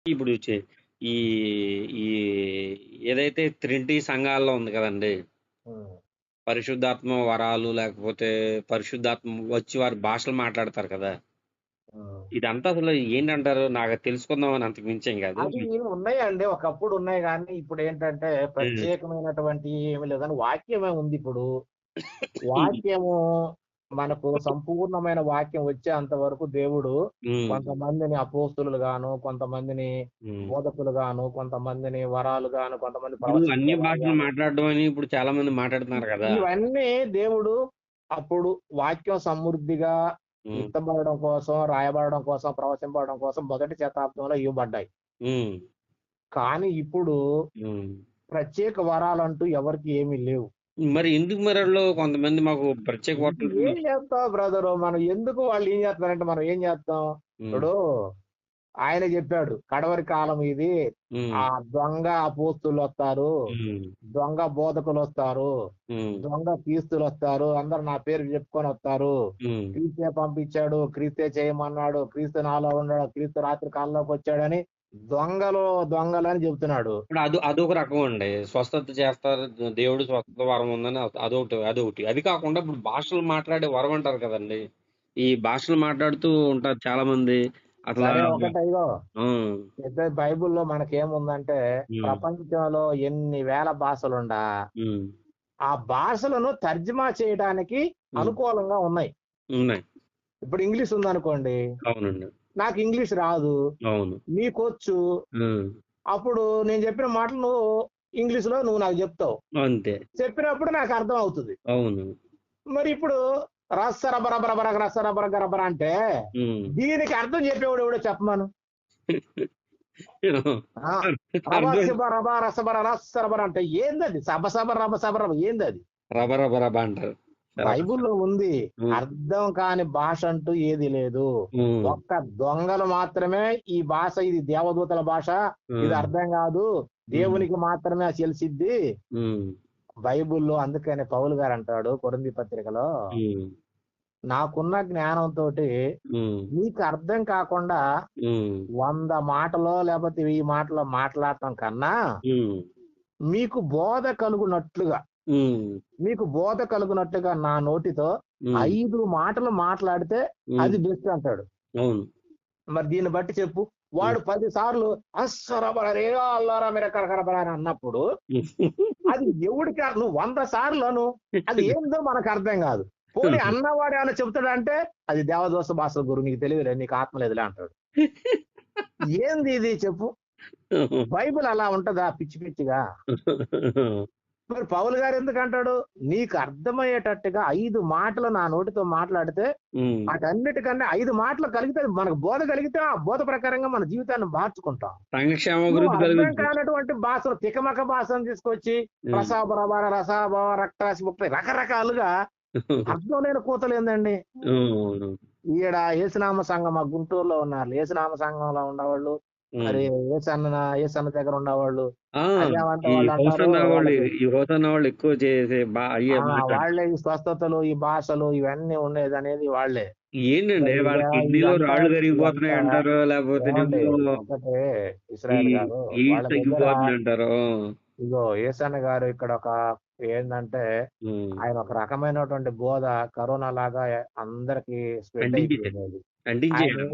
ఇప్పుడు ఈ ఈ ఏదైతే ట్రినిటీ సంఘాల్లో ఉంది కదండీ! హ్మ్. పరిశుద్ధాత్మ వరాలు లేకపోతే పరిశుద్ధాత్మ వచ్చి వారి భాషలు మాట్లాడతారు కదా! హ్మ్. ఇదంతా అసలు ఏంటంటారు? నాకు తెలుసుకుందామని అంతకు మించి ఏం కాదు. అది ఉన్నాయండి. ఒకప్పుడు ఉన్నాయి గానీ, ఇప్పుడేంటంటే హ్మ్. ప్రత్యేకమైనటువంటి ఏమి లేదు గానీ, వాక్యమే ఉందిప్పుడు. వాక్యము మనకు సంపూర్ణమైన వాక్యం వచ్చేంత వరకు దేవుడు హ్మ్. కొంతమందిని అపోస్తలుగాను, కొంతమందిని హ్మ్. బోధకులుగాను, కొంతమందిని వరాలుగాను, కొంతమంది ఇప్పుడు అన్య భాషలు ప్రవచించేవారుగాను, మాట్లాడడం అని ఇప్పుడు చాలా మంది మాట్లాడుతున్నారు కదా! ఇవన్నీ దేవుడు అప్పుడు వాక్యం సమృద్ధిగా హ్మ్. విత్తబడడం కోసం, రాయబడడం కోసం, ప్రవచింపబడడం కోసం మొదటి శతాబ్దంలో ఇవ్వబడ్డాయి. హ్మ్. కానీ ఇప్పుడు హ్మ్. ప్రత్యేక వరాలంటూ ఎవరికీ ఏమీ లేవు. మరి ఎందుకు మరి ఆళ్ళు కొంతమంది మాకు ప్రత్యేక ఇది వార్తలు ఏం చేస్తావు బ్రదరు? మనం ఎందుకు వాళ్ళు ఏం చేస్తున్నారంటే మనం ఏం చేస్తాం? హ్మ్. ఇప్పుడు ఆయన చెప్పాడు. కడవరి కాలం ఇది. హ్మ్. ఆ దొంగ అపోస్తులొస్తారు. హ్మ్. దొంగ బోధకులొస్తారు. హ్మ్. దొంగ క్రీస్తులొస్తారు. అందరూ నా పేరు చెప్పుకొనొస్తారు. హ్మ్. క్రీస్తే పంపించాడు. క్రీస్తే చేయమన్నాడు. క్రీస్తు నాలో ఉన్నాడు. క్రీస్తు రాత్రి కాలంలోకొచ్చాడని దొంగలు, దొంగలని చెప్తున్నాడు. ఇప్పుడు అదొక రకం అండి. స్వస్థత చేస్తారు. దేవుడు స్వస్థత వరం ఉందని అదొకటి. అది కాకుండా ఇప్పుడు భాషలు మాట్లాడే వరం అంటారు కదండీ! ఈ భాషలు మాట్లాడుతూ ఉంటారు చాలామంది. అసలా సరే ఒకటే ఇగో హ్మ్. అయితే బైబిల్‌లో మనకేముందంటే హ్మ్. ప్రపంచంలో ఎన్ని వేల భాషలుండా హ్మ్. ఆ భాషలను తర్జుమా చేయడానికి హ్మ్. అనుకూలంగా ఉన్నాయి. ఉన్నాయి. ఇప్పుడు ఇంగ్లీష్ ఉందనుకోండి. అవునండి. నాకు ఇంగ్లీష్ రాదు. అవును. నీకొచ్చు. హ్మ్. అప్పుడు నేను చెప్పిన మాటలు ఇంగ్లీష్‌లో నువ్వు నాకు చెప్తావు. అంతే. చెప్పినప్పుడు నాకు అర్థం అవుతది. అవును. మరి ఇప్పుడు రస్సరబరబరబర రస్సరబరగరబర అంటే హ్మ్. దీనికి అర్థం చెప్పేవాడు ఎవడో చెప్పమను. ఆ! అర్థం రబసిబ రబ రసబర రస్సరబర అంటే ఏందది? సబసబ రబసబ రబ ఏందది? రబ రబ రబ అంటారు. బైబిల్‌లో ఉంది. హ్మ్. అర్థం కాని భాష అంటూ ఏది లేదు. హ్మ్. ఒక్క దొంగలు మాత్రమే ఈ భాష ఇది దేవదూతల భాష. ఇది హ్మ్. అర్థం గాదు. హ్మ్. దేవునికి మాత్రమే తెలిసిద్ది. హ్మ్. బైబిల్‌లో అందుకనే పౌలు గారంటాడు కొరింథీ పత్రికలో, హ్మ్. నాకున్న జ్ఞానంతోటి హ్మ్. మీకు అర్థం కాకుండా హ్మ్. 100 మాటలో లేపోతే 1000 మాటలో మాట్లాడటం కన్నా, హ్మ్. మీకు బోధ కలుగునట్లుగా, హ్మ్. మీకు బోధ కలుగునట్టుగా నా నోటితో హ్మ్. 5 మాటలు మాట్లాడితే హ్మ్. అది బెస్ట్ అంటాడు. అవును. మరి దీన్ని బట్టి చెప్పు. హ్మ్. వాడు 10 సార్లు అస్సరబరరేగా అల్లారా మిరకరకరబరా అని అన్నప్పుడు, అది ఎవడికి నువ్వు 100 సార్లు అను. అది ఏందో మనకర్థం గాదు. పోనీ అన్నవాడేమన్నా చెప్తాడంటే, అది దేవదూత భాష గురు నీకు తెలియదులే, నీకు ఆత్మ లేదులే అంటాడు. ఏంది ఇది చెప్పు? బైబిల్ అలా ఉంటదా పిచ్చి పిచ్చిగా? మరి పౌలు గారు ఎందుకంటాడు? నీకు అర్థమయ్యేటట్టుగా 5 మాటలు నా నోటితో మాట్లాడితే, హ్మ్. వాటన్నిటికన్నా 5 మాటలు కలిగితే మనకు బోధ కలిగితే, ఆ బోధ ప్రకారంగా మన జీవితాన్ని మార్చుకుంటాం. సంక్షేమ నువ్వు అభివృద్ధి అర్థం కలుగుద్ది. కానటువంటి భాషలు తికమక భాషను తీసుకొచ్చి హ్మ్. రసాబరబర, రసాభవ, రక్తరాసి 30 రకరకాలుగా అర్థం లేని కూతలేందండి. అవును. ఈడ యేసునామ సంఘం మా గుంటూరులో ఉన్నారు. యేసునామ సంఘంలో ఉండేవాళ్ళు, హ్మ్. మరి యేసన్న దగ్గర ఉండేవాళ్ళు. ఆ! అదేమంటే ఈ వాళ్ళంటారు హోసన్న వాళ్ళు వాళ్ళకి ఈ హోసన్న వాళ్ళు ఎక్కువ చేసే అయ్యే మాట్లాడతారు. వాళ్ళే ఈ స్వస్థతలు, ఈ భాషలు ఇవన్నీ ఉండేదనేది వాళ్ళే. ఏంటండి మరి వాళ్ళ కిడ్నీలో ఇదంతా రాళ్ళు ఇదంతా కరిగిపోతున్నాయి అంటారు. లేకపోతేనేమో ఏమండి ఒకటే ఈ ఇస్రాయేల్ గారు వాళ్ళ ఈస్ట్ దగ్గర తగ్గిపోతుంది అంటారు. ఇగో యేసన్న గారు ఇక్కడ ఒక ఏందంటే, హ్మ్. ఆయన ఒక రకమైనటువంటి బోధ కరోనా లాగా అందరికి స్ప్రెడ్ అంటించేసారు. అయిపోయిందది. అంటించేయడం.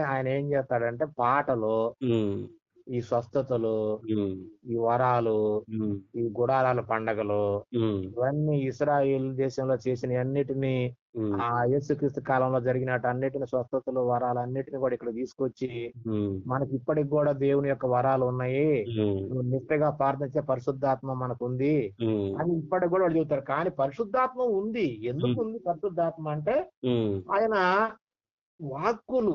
ఆయన ఏం చేస్తాడంటే పాటలు, హ్మ్. ఈ స్వస్థతలు, హ్మ్. ఈ వరాలు, హ్మ్. ఈ గుడారాల పండగలు, హ్మ్. ఇవన్నీ ఇశ్రాయేల్ దేశంలో చేసినయన్నిటిని హ్మ్. యేసుక్రీస్తు కాలంలో జరిగినటన్నిటిని స్వస్థతలు, వరాలన్నిటిని కూడా ఇక్కడికి తీసుకొచ్చి, హ్మ్. మనకిప్పటికి గూడా దేవుని యొక్క వరాలున్నాయి. హ్మ్. నువ్వు నిష్టగా ప్రార్థించే పరిశుద్ధాత్మ మనకుంది హ్మ్. అని ఇప్పటికి గూడా వాళ్ళు చెబుతారు. కానీ పరిశుద్ధాత్మ ఉంది. హ్మ్. ఎందుకుంది పరిశుద్ధాత్మ అంటే, హ్మ్. ఆయన వాక్కులు